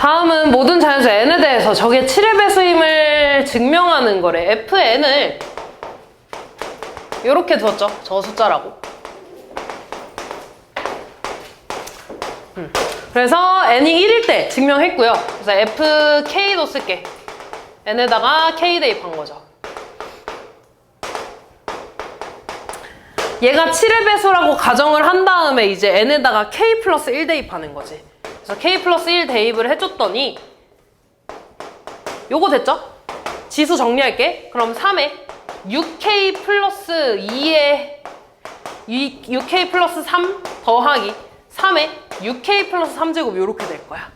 다음은 모든 자연수 n에 대해서 저게 7의 배수임을 증명하는 거래. fn을 이렇게 두었죠. 저 숫자라고. 그래서 n이 1일 때 증명했고요. 그래서 fk도 쓸게. n에다가 k 대입한 거죠. 얘가 7의 배수라고 가정을 한 다음에 이제 n에다가 k 플러스 1 대입하는 거지. 그래서 k 플러스 1 대입을 해줬더니 요거 됐죠? 지수 정리할게. 그럼 3에 6k 플러스 2에 6k 플러스 3 더하기 3에 6k 플러스 3제곱 요렇게 될 거야.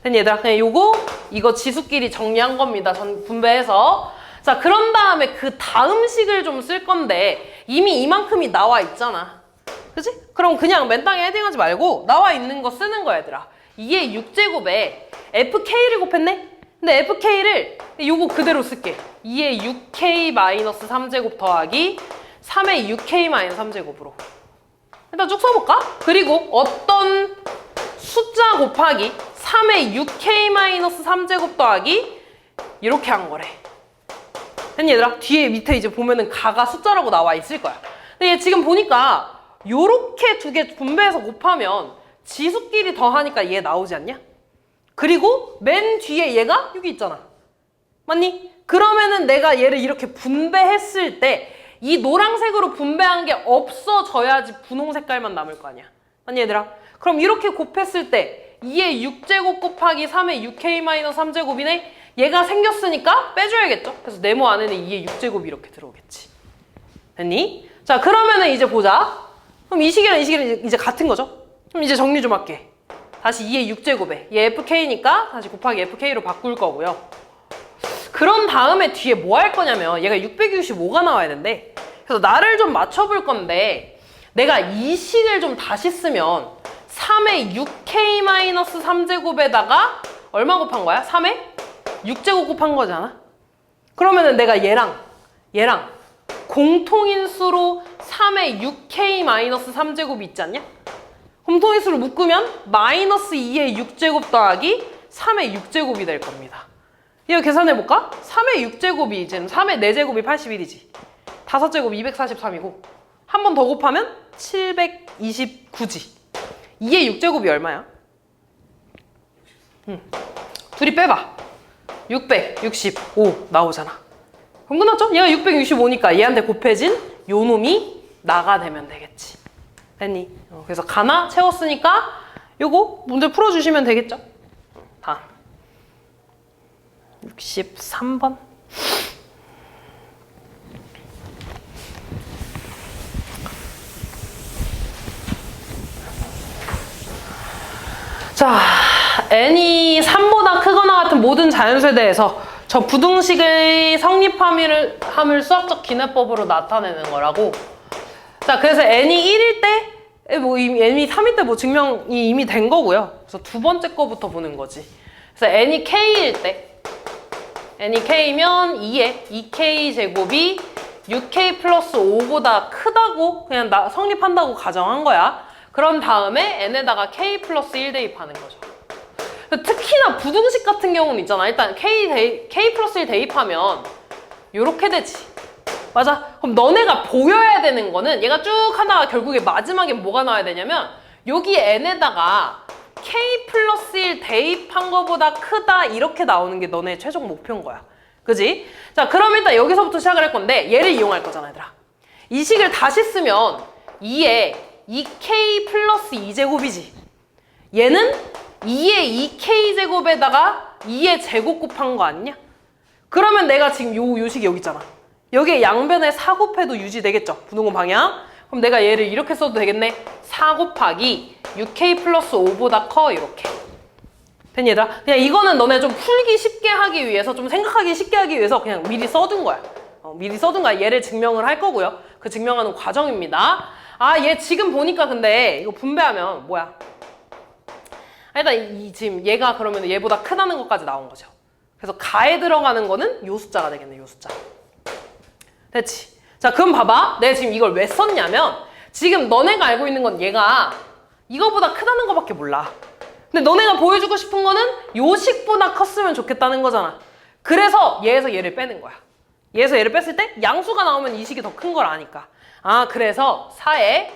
됐니 얘들아? 그냥 요거 이거 지수끼리 정리한 겁니다. 전 분배해서. 자, 그런 다음에 그 다음 식을 좀 쓸 건데 이미 이만큼이 나와 있잖아. 그치? 그럼 그냥 맨땅에 헤딩하지 말고 나와 있는 거 쓰는 거야 얘들아. 2의 6제곱에 fk를 곱했네? 근데 fk를 요거 그대로 쓸게. 2의 6k 마이너스 3제곱 더하기 3의 6k 마이너스 3제곱으로 일단 쭉 써볼까? 그리고 어떤 숫자 곱하기 3의 6k 마이너스 3제곱 더하기 이렇게 한 거래. 됐니 얘들아? 뒤에 밑에 이제 보면은 가가 숫자라고 나와 있을 거야. 근데 얘 지금 보니까 요렇게 두 개 분배해서 곱하면 지수끼리 더하니까 얘 나오지 않냐? 그리고 맨 뒤에 얘가 여기 있잖아. 맞니? 그러면은 내가 얘를 이렇게 분배했을 때 이 노란색으로 분배한 게 없어져야지 분홍 색깔만 남을 거 아니야. 맞니 얘들아? 그럼 이렇게 곱했을 때 2의 6제곱 곱하기 3의 6k-3제곱이네? 얘가 생겼으니까 빼줘야겠죠? 그래서 네모 안에는 2의 6제곱이 이렇게 들어오겠지. 됐니? 자, 그러면은 이제 보자. 그럼 이 식이랑 이 식이랑 이제 같은 거죠? 그럼 이제 정리 좀 할게. 다시 2의 6제곱에 얘 fk니까 다시 곱하기 fk로 바꿀 거고요. 그런 다음에 뒤에 뭐 할 거냐면 얘가 665가 나와야 된대. 그래서 나를 좀 맞춰볼 건데 내가 이 식을 좀 다시 쓰면 3의 6k-3제곱에다가 얼마 곱한 거야? 3의 6제곱 곱한 거잖아. 그러면은 내가 얘랑 공통인수로 3의 6k-3제곱이 있지 않냐? 공통인수를 묶으면 마이너스 2의 6제곱 더하기 3의 6제곱이 될 겁니다. 이거 계산해볼까? 3의 6제곱이 이제는 3의 4제곱이 81이지. 5제곱 243이고 한 번 더 곱하면 729지. 2의 6제곱이 얼마야? 둘이 빼봐. 665 나오잖아. 그럼 끝났죠? 얘가 665니까 얘한테 곱해진 요 놈이 나가 되면 되겠지. 됐니? 그래서 가나 채웠으니까 요거 문제 풀어주시면 되겠죠? 다음 63번. 자, n이 3보다 크거나 같은 모든 자연수에 대해서 저 부등식의 성립함을 수학적 기내법으로 나타내는 거라고. 자, 그래서 n이 1일 때, 뭐 이미 n이 3일 때 뭐 증명이 이미 된 거고요. 그래서 두 번째 거부터 보는 거지. 그래서 n이 k일 때, n이 k면 2에 2k 제곱이 6k 플러스 5보다 크다고 그냥 성립한다고 가정한 거야. 그런 다음에 n에다가 k 플러스 1 대입하는 거죠. 특히나 부등식 같은 경우는 있잖아. 일단 k 플러스 1 대입하면 요렇게 되지. 맞아? 그럼 너네가 보여야 되는 거는 얘가 쭉 하다가 결국에 마지막에 뭐가 나와야 되냐면 여기 n에다가 k 플러스 1 대입한 거보다 크다 이렇게 나오는 게 너네 최종 목표인 거야. 그지? 자, 그럼 일단 여기서부터 시작을 할 건데 얘를 이용할 거잖아 얘들아. 이 식을 다시 쓰면 2에 2k 플러스 2제곱이지. 얘는 2의 2k 제곱에다가 2의 제곱 곱한 거 아니냐? 그러면 내가 지금 요 식이 여기 있잖아. 여기에 양변에 4 곱해도 유지되겠죠? 분홍 방향. 그럼 내가 얘를 이렇게 써도 되겠네. 4 곱하기 6k 플러스 5보다 커 이렇게. 됐니 얘들아? 그냥 이거는 너네 좀 풀기 쉽게 하기 위해서 좀 생각하기 쉽게 하기 위해서 그냥 미리 써둔 거야. 미리 써둔 거야. 얘를 증명을 할 거고요. 그 증명하는 과정입니다. 아, 얘 지금 보니까 근데 이거 분배하면 뭐야? 일단 지금 얘가 그러면 얘보다 크다는 것까지 나온 거죠. 그래서 가에 들어가는 거는 요 숫자가 되겠네. 요 숫자. 됐지? 자, 그럼 봐봐. 내가 지금 이걸 왜 썼냐면 지금 너네가 알고 있는 건 얘가 이거보다 크다는 거밖에 몰라. 근데 너네가 보여주고 싶은 거는 요 식보다 컸으면 좋겠다는 거잖아. 그래서 얘에서 얘를 빼는 거야. 얘에서 얘를 뺐을 때 양수가 나오면 이 식이 더 큰 걸 아니까. 아, 그래서 4에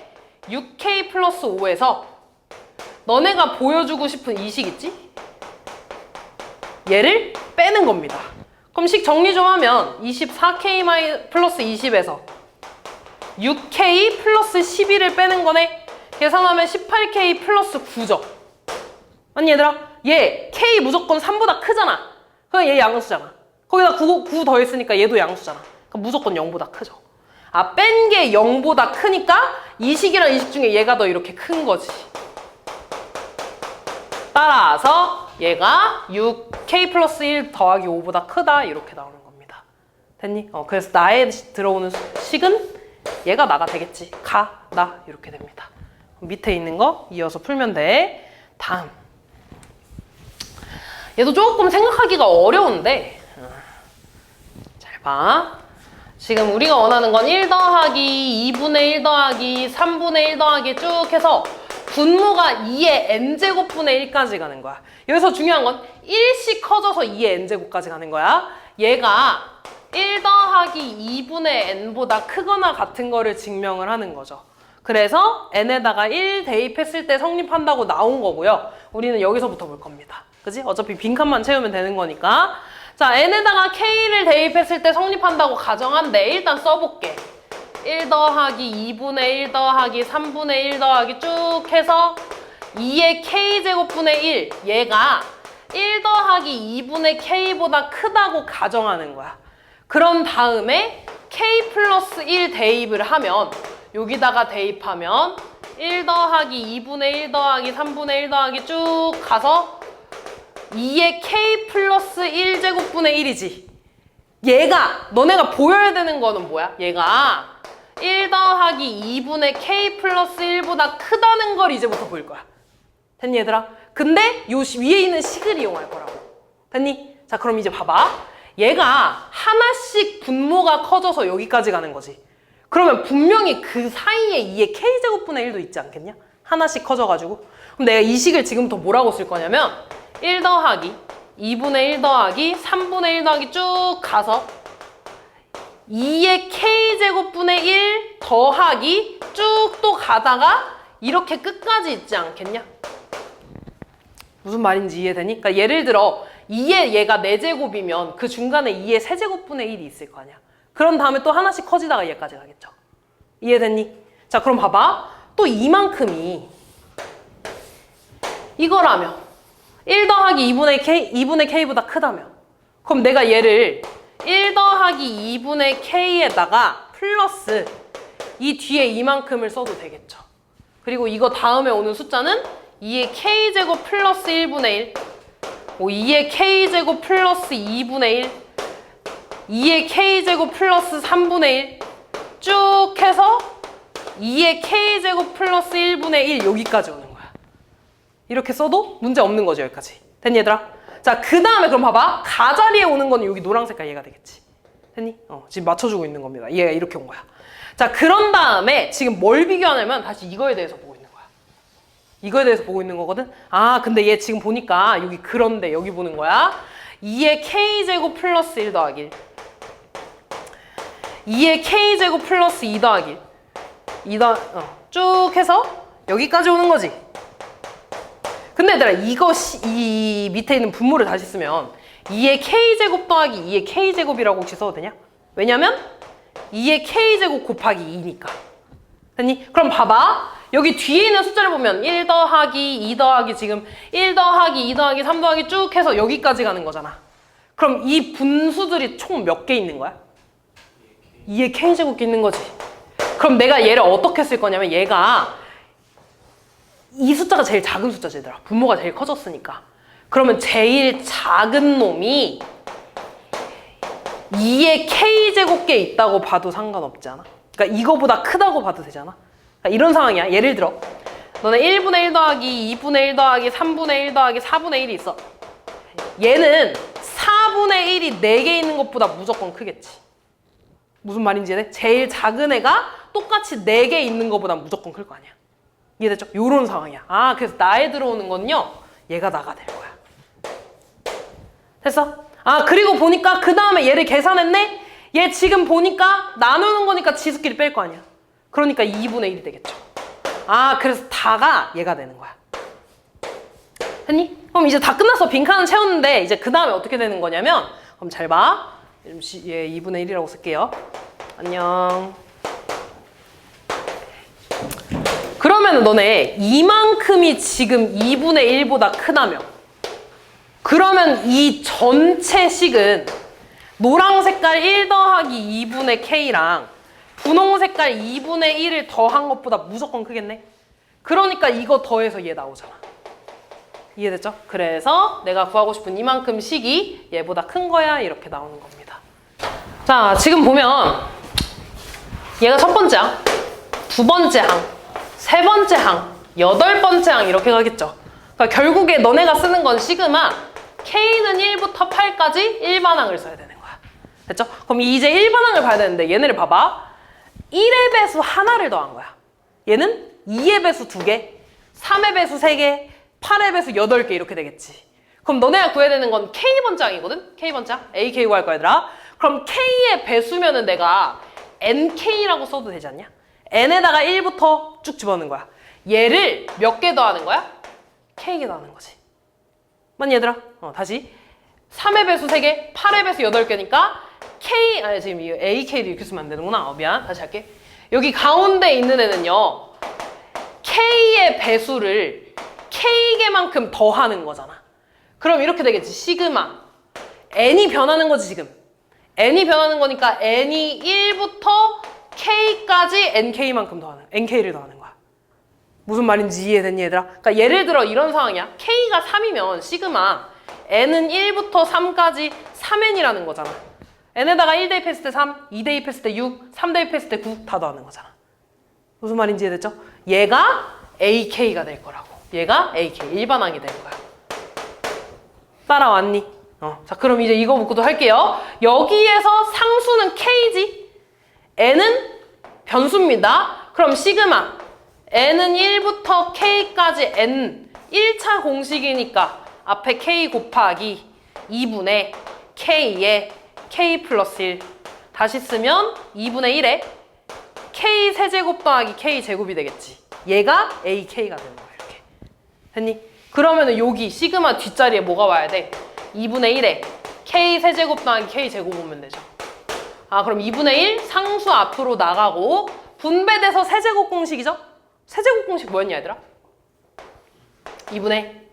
6k 플러스 5에서 너네가 보여주고 싶은 이 식 있지? 얘를 빼는 겁니다. 그럼 식 정리 좀 하면 24k 플러스 20에서 6k 플러스 12를 빼는 거네. 계산하면 18k 플러스 9죠. 아니 얘들아, 얘 k 무조건 3보다 크잖아. 그럼 얘 양수잖아. 거기다 9 더했으니까 얘도 양수잖아. 그럼 무조건 0보다 크죠. 아, 뺀 게 0보다 크니까 이 식이랑 이 식 중에 얘가 더 이렇게 큰 거지. 따라서 얘가 6k 플러스 1 더하기 5보다 크다 이렇게 나오는 겁니다. 됐니? 그래서 나에 들어오는 식은 얘가 나가 되겠지. 가, 나 이렇게 됩니다. 밑에 있는 거 이어서 풀면 돼. 다음. 얘도 조금 생각하기가 어려운데 잘 봐. 지금 우리가 원하는 건 1 더하기 2분의 1 더하기 3분의 1 더하기 쭉 해서 분모가 2의 n제곱분의 1까지 가는 거야. 여기서 중요한 건 1씩 커져서 2의 n제곱까지 가는 거야. 얘가 1 더하기 2분의 n보다 크거나 같은 거를 증명을 하는 거죠. 그래서 n에다가 1 대입했을 때 성립한다고 나온 거고요. 우리는 여기서부터 볼 겁니다. 그지? 어차피 빈칸만 채우면 되는 거니까. 자, n에다가 k를 대입했을 때 성립한다고 가정한데 일단 써볼게. 1 더하기 2분의 1 더하기 3분의 1 더하기 쭉 해서 2의 k제곱분의 1 얘가 1 더하기 2분의 k보다 크다고 가정하는 거야. 그런 다음에 k 플러스 1 대입을 하면 여기다가 대입하면 1 더하기 2분의 1 더하기 3분의 1 더하기 쭉 가서 2의 k 플러스 1제곱분의 1이지. 얘가 너네가 보여야 되는 거는 뭐야? 얘가 1 더하기 2분의 k 플러스 1보다 크다는 걸 이제부터 보일 거야. 됐니 얘들아? 근데 요 위에 있는 식을 이용할 거라고. 됐니? 자, 그럼 이제 봐봐. 얘가 하나씩 분모가 커져서 여기까지 가는 거지. 그러면 분명히 그 사이에 2의 k제곱분의 1도 있지 않겠냐? 하나씩 커져가지고. 그럼 내가 이 식을 지금부터 뭐라고 쓸 거냐면 1 더하기 2분의 1 더하기 3분의 1 더하기 쭉 가서 2의 k제곱분의 1 더하기 쭉 또 가다가 이렇게 끝까지 있지 않겠냐? 무슨 말인지 이해되니? 그러니까 예를 들어 2의 얘가 4제곱이면 그 중간에 2의 세제곱분의 1이 있을 거 아니야? 그런 다음에 또 하나씩 커지다가 얘까지 가겠죠? 이해됐니? 자, 그럼 봐봐. 또 이만큼이 이거라면 1 더하기 2분의 k보다 크다면 그럼 내가 얘를 1 더하기 2분의 k에다가 플러스 이 뒤에 이만큼을 써도 되겠죠. 그리고 이거 다음에 오는 숫자는 2의 k제곱 플러스 1분의 1 2의 k제곱 플러스 2분의 1 2의 k제곱 플러스 3분의 1 쭉 해서 2의 k제곱 플러스 1분의 1 여기까지 오는 거야. 이렇게 써도 문제 없는 거죠. 여기까지. 됐니 얘들아? 자, 그 다음에 그럼 봐봐. 가자리에 오는 거는 여기 노란 색깔 얘가 되겠지. 됐니? 지금 맞춰주고 있는 겁니다. 얘가 이렇게 온 거야. 자, 그런 다음에 지금 뭘 비교하냐면 다시 이거에 대해서 보고 있는 거야. 이거에 대해서 보고 있는 거거든. 아, 근데 얘 지금 보니까 여기 그런데 여기 보는 거야. 2의 k제곱 플러스 1 더하기 1 2의 k제곱 플러스 2 더하기 1 쭉 해서 여기까지 오는 거지. 근데 얘들아 이 밑에 있는 분모를 다시 쓰면 2의 k제곱 더하기 2의 k제곱이라고 혹시 써도 되냐? 왜냐면 2의 k제곱 곱하기 2니까. 됐니? 그럼 봐봐. 여기 뒤에 있는 숫자를 보면 1 더하기 2 더하기 지금 1 더하기 2 더하기 3 더하기 쭉 해서 여기까지 가는 거잖아. 그럼 이 분수들이 총 몇 개 있는 거야? 2의 k제곱 있는 거지. 그럼 내가 얘를 어떻게 쓸 거냐면 얘가 이 숫자가 제일 작은 숫자지 얘들아. 분모가 제일 커졌으니까. 그러면 제일 작은 놈이 2의 k제곱계 있다고 봐도 상관없지 않아? 그러니까 이거보다 크다고 봐도 되잖아. 그러니까 이런 상황이야. 예를 들어 너네 1분의 1 더하기 2분의 1 더하기 3분의 1 더하기 4분의 1이 있어. 얘는 4분의 1이 4개 있는 것보다 무조건 크겠지. 무슨 말인지 이해돼? 제일 작은 애가 똑같이 4개 있는 것보다 무조건 클 거 아니야. 이해됐죠? 요런 상황이야. 아, 그래서 나에 들어오는 건요 얘가 나가 될 거야. 됐어? 아, 그리고 보니까 그 다음에 얘를 계산했네? 얘 지금 보니까 나누는 거니까 지수끼리 뺄 거 아니야. 그러니까 2분의 1이 되겠죠. 아, 그래서 다가 얘가 되는 거야. 했니? 그럼 이제 다 끝났어. 빈칸은 채웠는데 이제 그 다음에 어떻게 되는 거냐면, 그럼 잘 봐. 얘 2분의 1이라고 쓸게요. 안녕. 그러면 너네 이만큼이 지금 2분의 1보다 크다며. 그러면 이 전체 식은 노랑 색깔 1 더하기 2분의 K랑 분홍 색깔 2분의 1을 더한 것보다 무조건 크겠네? 그러니까 이거 더해서 얘 나오잖아. 이해됐죠? 그래서 내가 구하고 싶은 이만큼 식이 얘보다 큰 거야. 이렇게 나오는 겁니다. 자, 지금 보면 얘가 첫 번째 항, 두 번째 항, 세 번째 항, 여덟 번째 항 이렇게 가겠죠. 그러니까 결국에 너네가 쓰는 건 시그마 K는 1부터 8까지 일반항을 써야 되는 거야. 됐죠? 그럼 이제 일반항을 봐야 되는데 얘네를 봐봐. 1의 배수 하나를 더한 거야. 얘는 2의 배수 2개, 3의 배수 3개, 8의 배수 8개 이렇게 되겠지. 그럼 너네가 구해야 되는 건 K번째 항이거든? K번째 항? AK 구할 거야 얘들아. 그럼 K의 배수면은 내가 NK라고 써도 되지 않냐? N에다가 1부터 쭉 집어넣는 거야. 얘를 몇 개 더하는 거야? K개 더하는 거지. 맞니 얘들아? 다시 3의 배수 3개, 8의 배수 8개니까 K, 아니 지금 이 AK도 이렇게 쓰면 안 되는구나. 미안. 다시 할게. 여기 가운데 있는 애는요 K의 배수를 K개만큼 더하는 거잖아. 그럼 이렇게 되겠지. 시그마 N이 변하는 거지 지금. N이 변하는 거니까 N이 1부터 K까지 NK만큼 더하는, NK를 더하는 거야. 무슨 말인지 이해됐니 얘들아? 그러니까 예를 들어 이런 상황이야. K가 3이면 시그마 N은 1부터 3까지 3N이라는 거잖아. N에다가 1 대입했을 때 3, 2 대입했을 때 6, 3 대입했을 때 9 다 더하는 거잖아. 무슨 말인지 이해됐죠? 얘가 AK가 될 거라고. 얘가 AK, 일반항이 되는 거야. 따라왔니? 자, 그럼 이제 이거 묶고도 할게요. 여기에서 상수는 K지? N은 변수입니다. 그럼 시그마 N은 1부터 K까지 N 1차 공식이니까 앞에 K 곱하기 2분의 K에 K 플러스 1 다시 쓰면 2분의 1에 K 세제곱 더하기 K 제곱이 되겠지. 얘가 AK가 되는 거야. 이렇게 됐니? 그러면은 여기 시그마 뒷자리에 뭐가 와야 돼? 2분의 1에 K 세제곱 더하기 K 제곱 오면 되죠. 아, 그럼 2분의 1 상수 앞으로 나가고 분배돼서 세제곱 공식이죠? 세제곱 공식 뭐였냐 얘들아? 2분의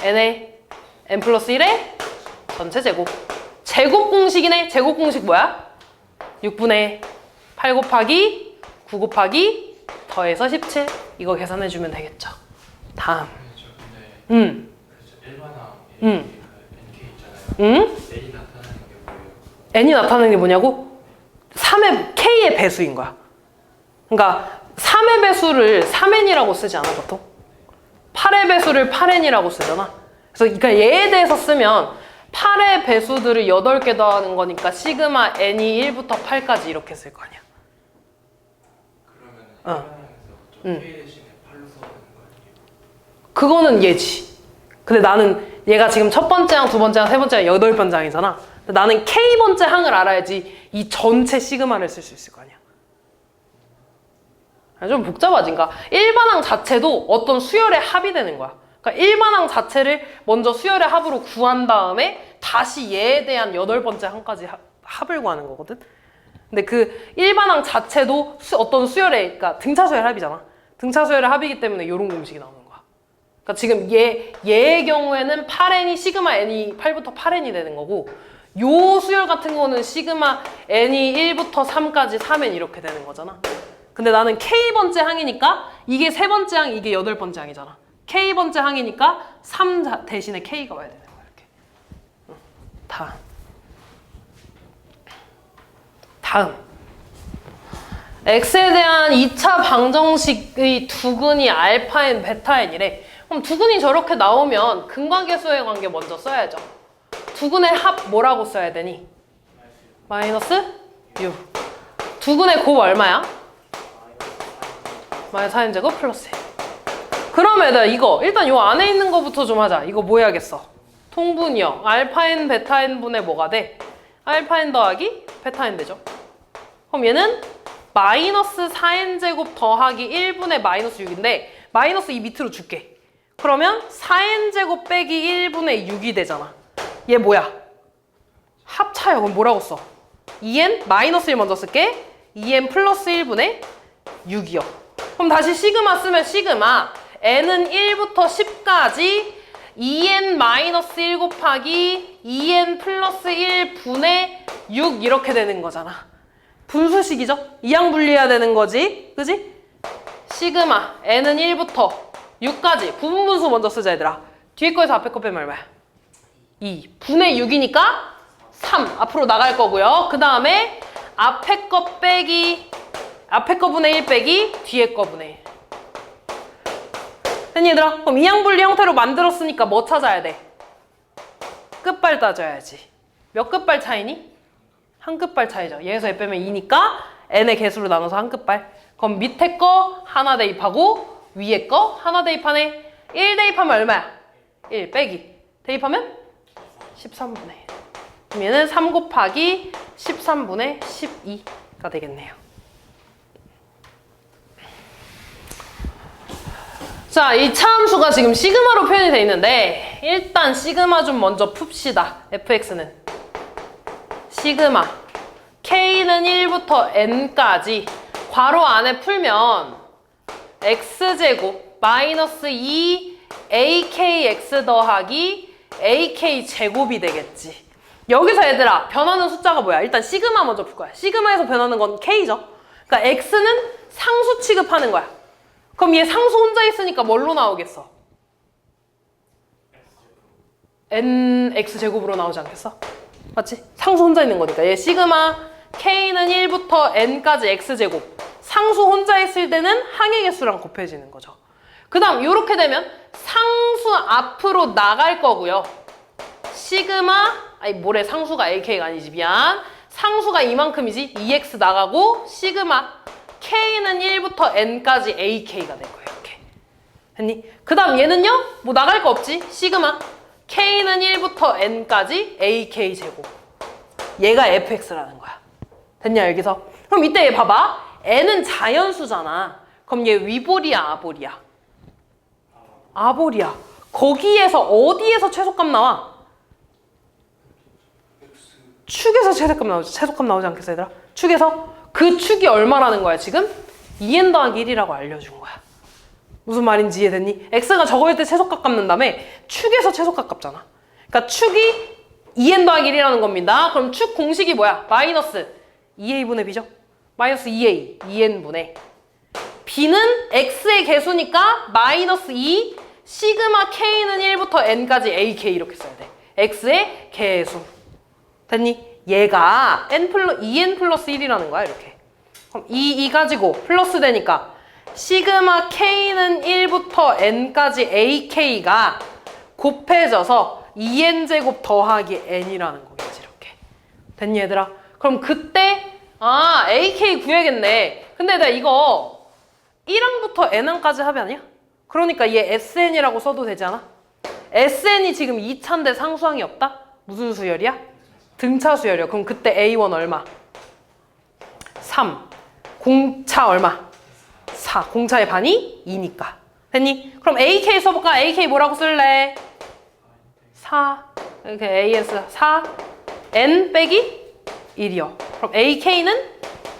N에 N 플러스 1에 전체 제곱. 제곱 공식이네. 제곱 공식 뭐야? 6분의 8 곱하기 9 곱하기 더해서 17. 이거 계산해주면 되겠죠. 다음. 그래서 일반항 NK 있잖아요. N이 나타나는 게 뭐예요? N이 나타나는 게 뭐냐고? 3의 K의 배수인 거야. 그러니까 3의 배수를 3N이라고 쓰지 않아 보통? 8의 배수를 8N이라고 쓰잖아. 그래서 그러니까 얘에 대해서 쓰면 8의 배수들을 8개 더하는 거니까 시그마 N이 1부터 8까지 이렇게 쓸 거 아니야. 그러면 일반항에서 K 대신에 8로 써야 되는 거 아니에요? 그거는 얘지. 근데 나는 얘가 지금 첫 번째 항, 두 번째 항, 세 번째 항, 여덟 번째 항이잖아. 근데 나는 K번째 항을 알아야지 이 전체 시그마를 쓸 수 있을 거 아니야. 좀 복잡하지. 그러니까 일반항 자체도 어떤 수열의 합이 되는 거야. 그러니까 일반항 자체를 먼저 수열의 합으로 구한 다음에 다시 얘에 대한 여덟 번째 항까지 합을 구하는 거거든. 근데 그 일반항 자체도 어떤 수열의, 그러니까 등차수열 합이잖아. 등차수열의 합이기 때문에 이런 공식이 나오는 거야. 그러니까 지금 얘의 경우에는 8n이 시그마 n이 8부터 8n이 되는 거고, 요 수열 같은 거는 시그마 n이 1부터 3까지 3n 이렇게 되는 거잖아. 근데 나는 K번째 항이니까 이게 세 번째 항, 이게 여덟 번째 항이잖아. K번째 항이니까 3 대신에 K가 와야 되는 거야. 이렇게. 다음. X에 대한 2차 방정식의 두근이 알파n, 베타n이래. 그럼 두근이 저렇게 나오면 근관계수의 관계 먼저 써야죠. 두근의 합 뭐라고 써야 되니? 마이너스 6. 두근의 곱 얼마야? 마이너스 4n제곱 플러스 1. 그러면 얘들아 이거 일단 요 안에 있는 거부터 좀 하자. 이거 뭐 해야겠어? 통분이요. 알파 n 베타 n 분의 뭐가 돼? 알파 n 더하기 베타 n 되죠. 그럼 얘는 마이너스 4n 제곱 더하기 1분의 마이너스 6인데 마이너스 이 밑으로 줄게. 그러면 4n 제곱 빼기 1분의 6이 되잖아. 얘 뭐야? 합차야. 그럼 뭐라고 써? 2n 마이너스 1 먼저 쓸게. 2n 플러스 1분의 6이요. 그럼 다시 시그마 쓰면 시그마 n은 1부터 10까지 2n 마이너스 1 곱하기 2n 플러스 1분의 6 이렇게 되는 거잖아. 분수식이죠? 이항 분리해야 되는 거지. 그지? 시그마 n은 1부터 6까지 부분분수 먼저 쓰자 얘들아. 뒤에 거에서 앞에 거 빼면 얼마야? 2 분의 6이니까 3 앞으로 나갈 거고요. 그 다음에 앞에 거 빼기 앞에 거 분의 1 빼기 뒤에 거 분의 1. 됐니 얘들아? 그럼 이항 분리 형태로 만들었으니까 뭐 찾아야 돼? 끝발 따져야지. 몇 끝발 차이니? 한 끝발 차이죠. 얘에서 얘 빼면 2니까 n의 개수로 나눠서 한 끝발. 그럼 밑에 거 하나 대입하고 위에 거 하나 대입하네. 1 대입하면 얼마야? 1 빼기 대입하면 13분의 1. 그럼 얘는 3 곱하기 13분의 12가 되겠네요. 자, 이 차함수가 지금 시그마로 표현이 되어 있는데 일단 시그마 좀 먼저 풉시다. fx는 시그마 k는 1부터 n까지 괄호 안에 풀면 x제곱 마이너스 2 akx 더하기 ak 제곱이 되겠지. 여기서 얘들아 변하는 숫자가 뭐야? 일단 시그마 먼저 풀 거야. 시그마에서 변하는 건 k죠. 그러니까 x는 상수 취급하는 거야. 그럼 얘 상수 혼자 있으니까 뭘로 나오겠어? nx 제곱으로 나오지 않겠어? 맞지? 상수 혼자 있는 거니까. 얘 시그마 k는 1부터 n까지 x제곱. 상수 혼자 있을 때는 항의 개수랑 곱해지는 거죠. 그 다음 이렇게 되면 상수 앞으로 나갈 거고요. 시그마 아니 뭐래 상수가 ak가 아니지 미안. 상수가 이만큼이지 2x 나가고 시그마 k는 1부터 n까지 ak가 될 거예요. 이렇게 됐니? 그 다음 얘는요? 뭐 나갈 거 없지? 시그마 k는 1부터 n까지 ak 제곱. 얘가 fx라는 거야. 됐냐 여기서? 그럼 이때 얘 봐봐. n은 자연수잖아. 그럼 얘 위볼이야 아볼이야? 아볼이야. 거기에서 어디에서 최소값 나와? 축에서 최소값 나오지. 최소값 나오지 않겠어 얘들아? 축에서 그 축이 얼마라는 거야 지금? 2n 더하기 1이라고 알려준 거야. 무슨 말인지 이해됐니? x가 저거일 때 최소값 값는 다음에 축에서 최소값 값잖아. 그러니까 축이 2n 더하기 1이라는 겁니다. 그럼 축 공식이 뭐야? 마이너스 2a분의 b죠? 마이너스 2a, 2n분의 b는 x의 개수니까 마이너스 2 시그마 k는 1부터 n까지 ak 이렇게 써야 돼. x의 개수. 됐니? 얘가 2n 플러스 1이라는 거야 이렇게. 그럼 이 가지고 플러스 되니까 시그마 k는 1부터 n까지 ak가 곱해져서 2n제곱 더하기 n이라는 거겠지 이렇게. 됐니 얘들아? 그럼 그때 ak 구해야겠네. 근데 내가 이거 1항부터 n항까지 합이 아니야? 그러니까 얘 sn이라고 써도 되지 않아? sn이 지금 2차인데 상수항이 없다? 무슨 수열이야? 등차 수열이야. 그럼 그때 a1 얼마? 3. 공차 얼마? 4. 공차의 반이 2니까. 됐니? 그럼 ak 써볼까? ak 뭐라고 쓸래? 4. 이렇게 as 4. n 빼기 1이요. 그럼 ak는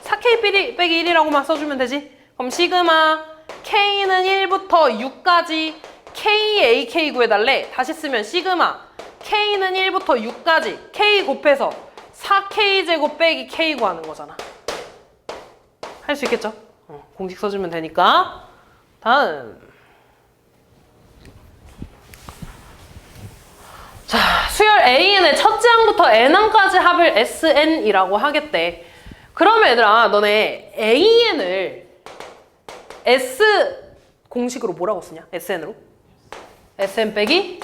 4k 빼기 1이라고만 써주면 되지. 그럼 시그마 k는 1부터 6까지 k ak 구해달래. 다시 쓰면 시그마 k는 1부터 6까지 k 곱해서 4k 제곱 빼기 k 구하는 거잖아. 할 수 있겠죠? 공식 써주면 되니까. 다음. 자, 수열 AN의 첫째 항부터 N항까지 합을 SN이라고 하겠대. 그러면 얘들아, 너네 AN을 S 공식으로 뭐라고 쓰냐? SN으로? SN 빼기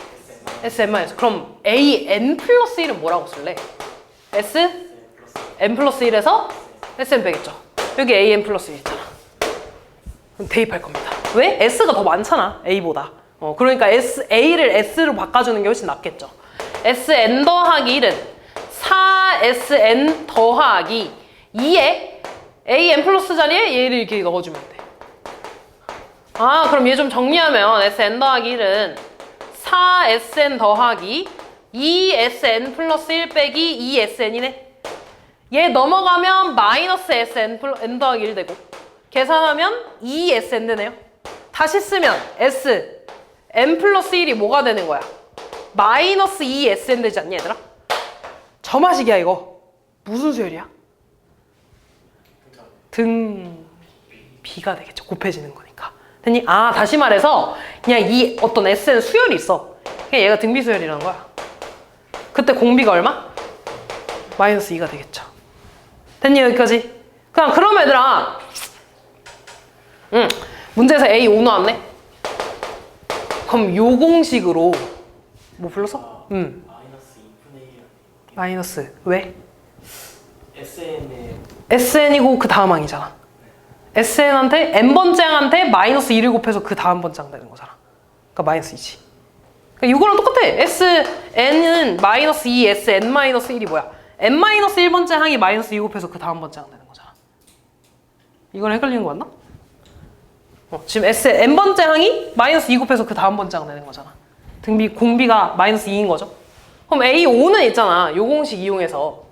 SN-. 그럼 AN 플러스 1은 뭐라고 쓸래? S? N 플러스 1에서 SN 빼겠죠? 여기 AN 플러스 1 있잖아. 그럼 대입할 겁니다. 왜? S가 더 많잖아, A보다. 그러니까 A를 S로 바꿔주는 게 훨씬 낫겠죠. Sn 더하기 1은 4Sn 더하기 2에 AN 플러스 자리에 얘를 이렇게 넣어주면 돼. 아, 그럼 얘 좀 정리하면 Sn 더하기 1은 4Sn 더하기 2Sn 플러스 1 빼기 2Sn이네. 얘 넘어가면 마이너스 Sn N 더하기 1 되고 계산하면 2Sn 되네요. 다시 쓰면 Sn 플러스 1이 뭐가 되는 거야? 마이너스 2Sn 되지 않니 얘들아? 점화식이야 이거. 무슨 수열이야? 등 B가 되겠죠. 곱해지는 거니까. 됐니? 아, 다시 말해서 그냥 이 어떤 Sn 수열이 있어. 그냥 얘가 등비 수열이라는 거야. 그때 공비가 얼마? 마이너스 2가 되겠죠. 됐니? 여기까지? 그럼 얘들아, 문제에서 A 5 나왔네? 그럼 요 공식으로 뭐 불렀어? 마이너스 2분의 1. 마이너스. 왜? SN의 SN이고 그 다음 항이잖아. SN한테 n번째 항한테 마이너스 1을 곱해서 그 다음 번째 항 되는 거잖아. 그러니까 마이너스 2지. 그러니까 이거랑 똑같아. SN은 마이너스 2, SN 마이너스 1이 뭐야? n 마이너스 1번째 항이 마이너스 2 곱해서 그 다음 번째 항 되는 거잖아. 이걸 헷갈리는 거 맞나? 지금 n번째 항이 마이너스 2 곱해서 그 다음 번째 항 되는 거잖아. 공비가 마이너스 2인 거죠. 그럼 A5는 있잖아. 요 공식 이용해서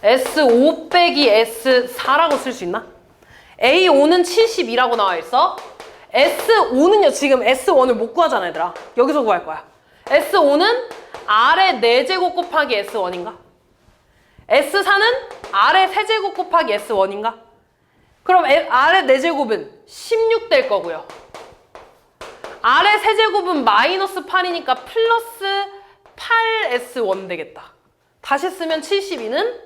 S5 빼기 S4라고 쓸 수 있나? A5는 72라고 나와 있어. S5는요, 지금 S1을 못 구하잖아, 얘들아. 여기서 구할 거야. S5는 아래 4제곱 곱하기 S1인가? S4는 아래 3제곱 곱하기 S1인가? 그럼 아래 4제곱은 16 될 거고요. 아래 3제곱은 마이너스 8이니까 플러스 8S1 되겠다. 다시 쓰면 72는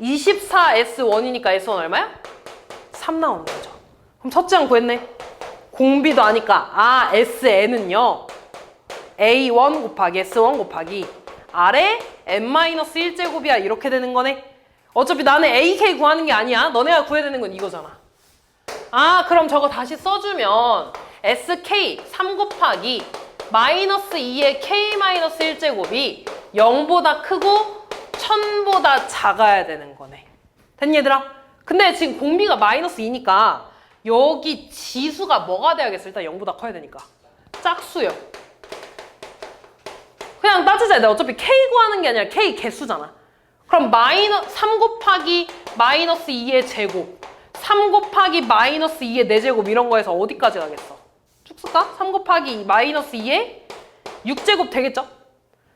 24S1이니까 S1 얼마야? 3 나오는 거죠. 그럼 첫째 항 구했네. 공비도 아니까 SN은요 A1 곱하기 S1 곱하기 아래 n-1제곱이야 이렇게 되는 거네. 어차피 나는 AK 구하는 게 아니야. 너네가 구해야 되는 건 이거잖아. 그럼 저거 다시 써주면 SK 3 곱하기 마이너스 2의 K-1제곱이 0보다 크고 1000보다 작아야 되는 거네. 됐니 얘들아? 근데 지금 공비가 마이너스 2니까 여기 지수가 뭐가 돼야겠어? 일단 0보다 커야 되니까. 짝수요. 그냥 따지자. 내가 어차피 K 구하는 게 아니라 K 개수잖아. 그럼 3 곱하기 마이너스 2의 제곱 3 곱하기 마이너스 2의 4제곱 이런 거에서 어디까지 가겠어? 쭉 쓸까? 3 곱하기 마이너스 2의 6제곱 되겠죠?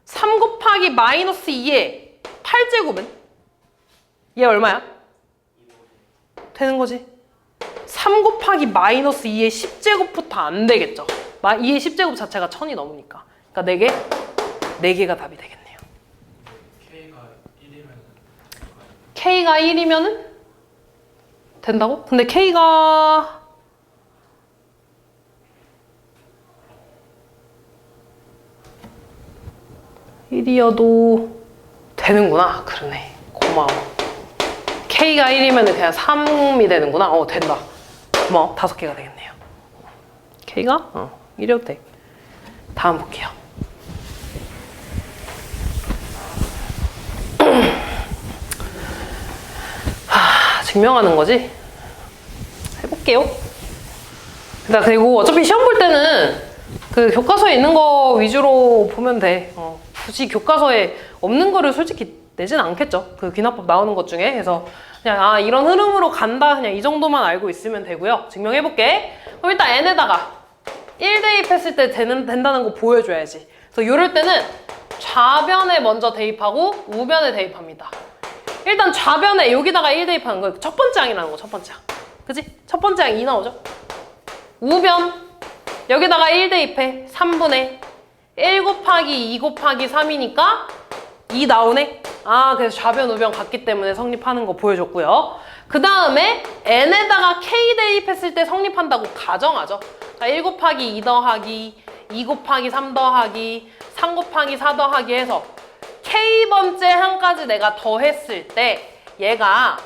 3 곱하기 마이너스 2의 8제곱은? 얘 얼마야? 되는 거지. 3 곱하기 마이너스 2의 10제곱부터 안 되겠죠. 2의 10제곱 자체가 1000이 넘으니까. 그러니까 4개가 답이 되겠네요. K가 1이면 K가 1이면은 된다고? 근데 K가 (1이어도) 되는구나. 그러네. 고마워. K가 1이면 그냥 3이 되는구나. 된다. 고마워. 5개가 되겠네요. K가? 1이어도 돼. 다음 볼게요. 증명하는 거지? 해볼게요. 그리고 어차피 시험 볼 때는 그 교과서에 있는 거 위주로 보면 돼. 굳이 교과서에 없는 거를 솔직히 내진 않겠죠. 그 귀납법 나오는 것 중에. 그래서 그냥 이런 흐름으로 간다. 그냥 이 정도만 알고 있으면 되고요. 증명해볼게. 그럼 일단 n에다가 1 대입했을 때 된다는 거 보여줘야지. 그래서 이럴 때는 좌변에 먼저 대입하고 우변에 대입합니다. 일단 좌변에 여기다가 1 대입하는 거 첫 번째 항이라는 거, 첫 번째 항. 그치? 첫 번째 항 2 나오죠? 우변 여기다가 1 대입해. 3분의 1 곱하기 2 곱하기 3이니까 2 나오네? 그래서 좌변 우변 같기 때문에 성립하는 거 보여줬고요. 그 다음에 n에다가 k 대입했을 때 성립한다고 가정하죠. 1 곱하기 2 더하기 2 곱하기 3 더하기 3 곱하기 4 더하기 해서 k번째 항까지 내가 더했을 때 얘가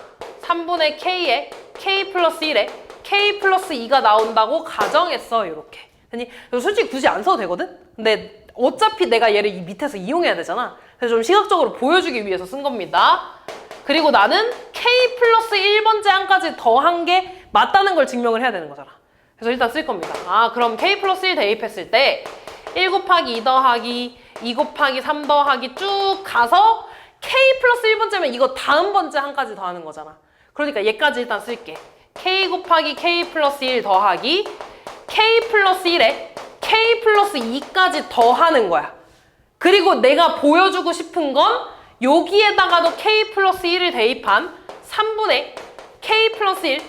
3분의 k에 k 플러스 1에 k 플러스 2가 나온다고 가정했어. 이렇게. 아니, 솔직히 굳이 안 써도 되거든? 근데 어차피 내가 얘를 이 밑에서 이용해야 되잖아. 그래서 좀 시각적으로 보여주기 위해서 쓴 겁니다. 그리고 나는 k 플러스 1번째 항까지 더한 게 맞다는 걸 증명을 해야 되는 거잖아. 그래서 일단 쓸 겁니다. 아, 그럼 k 플러스 1 대입했을 때 1 곱하기 2 더하기 2 곱하기 3 더하기 쭉 가서 k 플러스 1번째면 이거 다음 번째 항까지 더하는 거잖아. 그러니까 얘까지 일단 쓸게. k 곱하기 k 플러스 1 더하기 k 플러스 1에 k 플러스 2까지 더하는 거야. 그리고 내가 보여주고 싶은 건 여기에다가도 k 플러스 1을 대입한 3분의 k 플러스 1,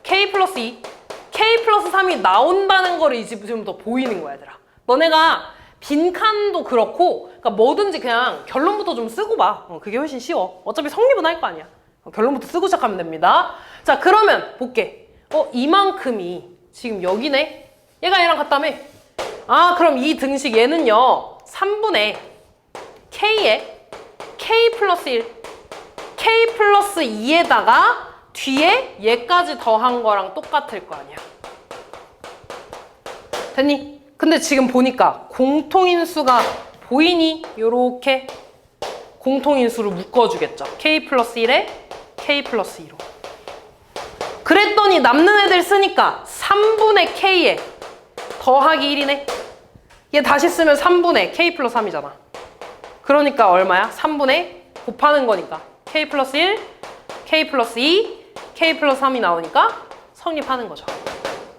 k 플러스 2, k 플러스 3이 나온다는 거를 이제 지금부터 보이는 거야, 얘들아. 너네가 빈칸도 그렇고, 그러니까 뭐든지 그냥 결론부터 좀 쓰고 봐. 그게 훨씬 쉬워. 어차피 성립은 할 거 아니야. 결론부터 쓰고 시작하면 됩니다. 자, 그러면 볼게. 이만큼이 지금 여기네? 얘가 얘랑 같다며? 아, 그럼 이 등식 얘는요, 3분의 k에 k 플러스 1, k 플러스 2에다가 뒤에 얘까지 더한 거랑 똑같을 거 아니야. 됐니? 근데 지금 보니까 공통인수가 보이니? 요렇게 공통인수를 묶어주겠죠. k 플러스 1에 k 플러스 2로. 그랬더니 남는 애들 쓰니까 3분의 k에 더하기 1이네. 얘 다시 쓰면 3분의 k 플러스 3이잖아. 그러니까 얼마야? 3분의 곱하는 거니까 k 플러스 1, k 플러스 2, k 플러스 3이 나오니까 성립하는 거죠.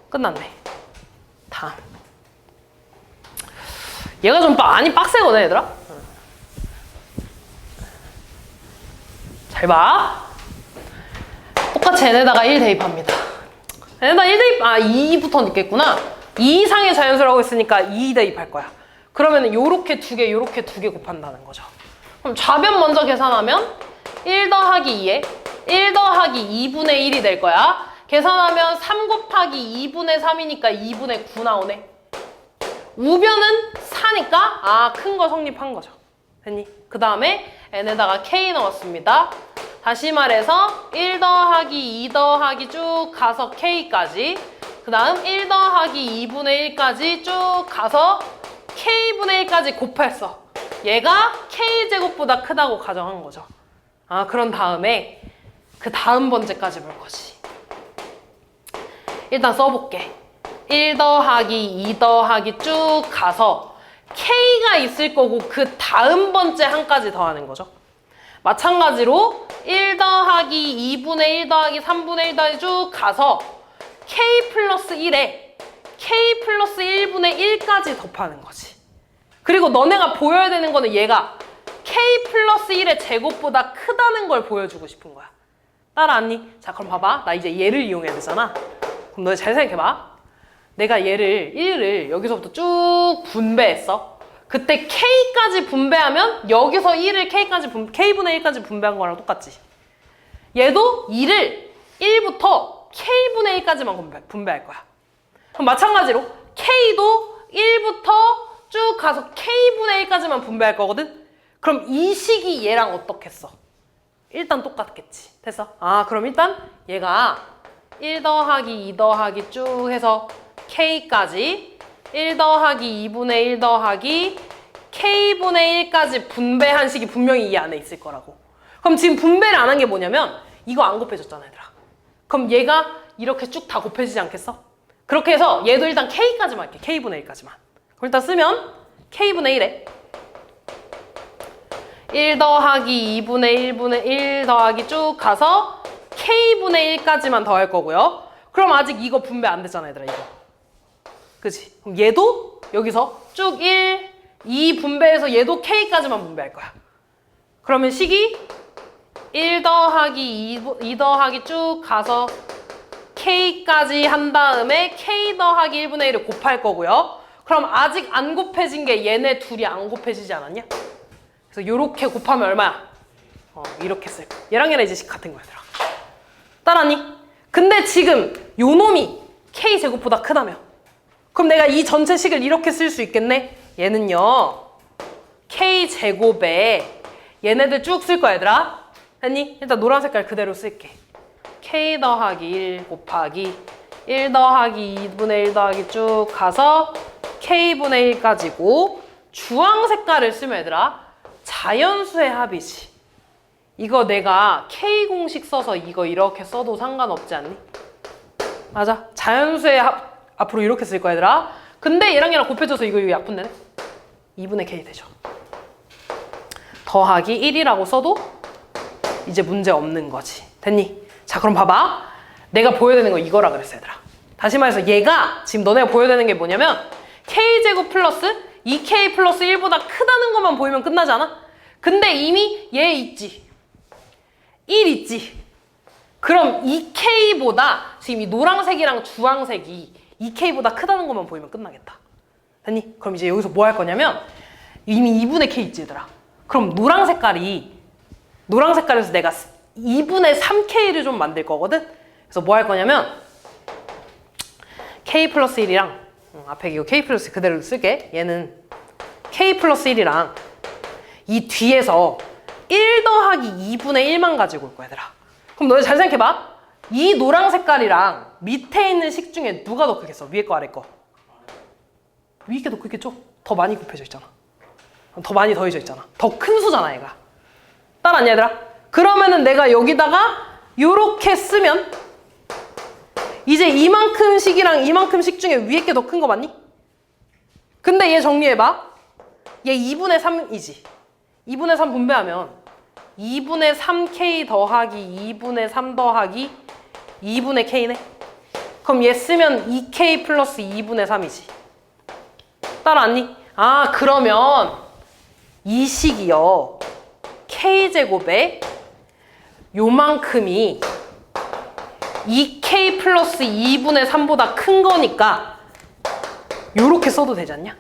끝났네. 다음. 얘가 좀 많이 빡세거든, 얘들아. 잘 봐. 똑같이 얘네다가 1 대입합니다. 얘네다 1 대입, 2부터 넣겠구나. 2 이상의 자연수라고 했으니까 2 대입할 거야. 그러면 요렇게 두 개, 요렇게 두 개 곱한다는 거죠. 그럼 좌변 먼저 계산하면 1 더하기 2에 1 더하기 2분의 1이 될 거야. 계산하면 3 곱하기 2분의 3이니까 2분의 9 나오네. 우변은 4니까 큰 거 성립한 거죠. 됐니? 그 다음에 n에다가 k 넣었습니다. 다시 말해서 1 더하기 2 더하기 쭉 가서 k까지, 그 다음 1 더하기 2분의 1까지 쭉 가서 k분의 1까지 곱했어. 얘가 k제곱보다 크다고 가정한 거죠. 그런 다음에 그 다음 번째까지 볼 거지. 일단 써볼게. 1 더하기 2 더하기 쭉 가서 k가 있을 거고 그 다음 번째 항까지 더하는 거죠. 마찬가지로 1 더하기 2분의 1 더하기 3분의 1 더하기 쭉 가서 k 플러스 1에 k 플러스 1분의 1까지 곱하는 거지. 그리고 너네가 보여야 되는 거는 얘가 k 플러스 1의 제곱보다 크다는 걸 보여주고 싶은 거야. 따라왔니? 자, 그럼 봐봐. 나 이제 얘를 이용해야 되잖아. 그럼 너네 잘 생각해봐. 내가 얘를 1을 여기서부터 쭉 분배했어. 그때 k까지 분배하면 여기서 1을 k분의 1까지 분배한 거랑 똑같지. 얘도 2를 1부터 k분의 1까지만 분배할 거야. 그럼 마찬가지로 k도 1부터 쭉 가서 k분의 1까지만 분배할 거거든? 그럼 이 식이 얘랑 어떻겠어? 일단 똑같겠지. 됐어? 그럼 일단 얘가 1 더하기 2 더하기 쭉 해서 k까지 1 더하기 2분의 1 더하기 k분의 1까지 분배한 식이 분명히 이 안에 있을 거라고. 그럼 지금 분배를 안 한 게 뭐냐면 이거 안 곱해졌잖아, 얘들아. 그럼 얘가 이렇게 쭉 다 곱해지지 않겠어? 그렇게 해서 얘도 일단 k까지만 할게. k분의 1까지만. 그럼 일단 쓰면 k분의 1에 1 더하기 2분의 1분의 1 더하기 쭉 가서 k분의 1까지만 더할 거고요. 그럼 아직 이거 분배 안 됐잖아, 얘들아, 이거. 그치? 그럼 얘도 여기서 쭉 1, 2 분배해서 얘도 k까지만 분배할 거야. 그러면 식이 1 더하기 2 더하기 쭉 가서 k까지 한 다음에 k 더하기 1분의 1을 곱할 거고요. 그럼 아직 안 곱해진 게 얘네 둘이 안 곱해지지 않았냐? 그래서 요렇게 곱하면 얼마야? 이렇게 쓸 거야. 얘랑 얘랑 이제 같은 거야, 얘들아. 따라니? 근데 지금 요 놈이 k제곱보다 크다며. 그럼 내가 이 전체 식을 이렇게 쓸 수 있겠네? 얘는요, k제곱에 얘네들 쭉 쓸 거야, 얘들아. 됐니? 일단 노란 색깔 그대로 쓸게. k 더하기 1 곱하기 1 더하기 2분의 1 더하기 쭉 가서 K분의 1까지고 주황 색깔을 쓰면 얘들아 자연수의 합이지. 이거 내가 K 공식 써서 이거 이렇게 써도 상관없지 않니? 맞아. 자연수의 합 앞으로 이렇게 쓸 거야 얘들아. 근데 얘랑 얘랑 곱해져서 이거 약분되네. 2분의 K 되죠. 더하기 1이라고 써도 이제 문제 없는 거지. 됐니? 자 그럼 봐봐. 내가 보여야 되는 거 이거라 그랬어 얘들아. 다시 말해서 얘가 지금 너네가 보여야 되는 게 뭐냐면 K제곱 플러스 2K 플러스 1보다 크다는 것만 보이면 끝나지 않아? 근데 이미 얘 있지. 1 있지. 그럼 2K보다 지금 이 노란색이랑 주황색이 2K보다 크다는 것만 보이면 끝나겠다. 됐니? 그럼 이제 여기서 뭐 할 거냐면 이미 2분의 K 있지 얘들아. 그럼 노란 색깔에서 내가 2분의 3K를 좀 만들 거거든? 그래서 뭐 할 거냐면 K 플러스 1이랑 앞에 이거 K 플러스 그대로 쓸게. 얘는 K 플러스 1이랑 이 뒤에서 1 더하기 2분의 1만 가지고 올 거야 얘들아. 그럼 너네 잘 생각해봐. 이 노란 색깔이랑 밑에 있는 식 중에 누가 더 크겠어? 위에 거 아래 거? 위에 게 더 크겠죠? 더 많이 곱해져 있잖아. 더 많이 더해져 있잖아. 더 큰 수잖아 얘가. 따라왔냐 얘들아? 그러면은 내가 여기다가 요렇게 쓰면 이제 이만큼 식이랑 이만큼 식 중에 위에 게 더 큰 거 맞니? 근데 얘 정리해봐. 얘 2분의 3이지. 2분의 3 분배하면 2분의 3K 더하기 2분의 3 더하기 2분의 K네. 그럼 얘 쓰면 2K 플러스 2분의 3이지. 따라왔니? 아 그러면 이 식이요. K제곱에 요만큼이 2K 플러스 2분의 3보다 큰 거니까 요렇게 써도 되지 않냐?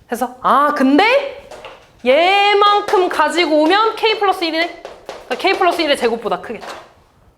그래서 아 근데 얘만큼 가지고 오면 K 플러스 1이네? 그러니까 K 플러스 1의 제곱보다 크겠죠.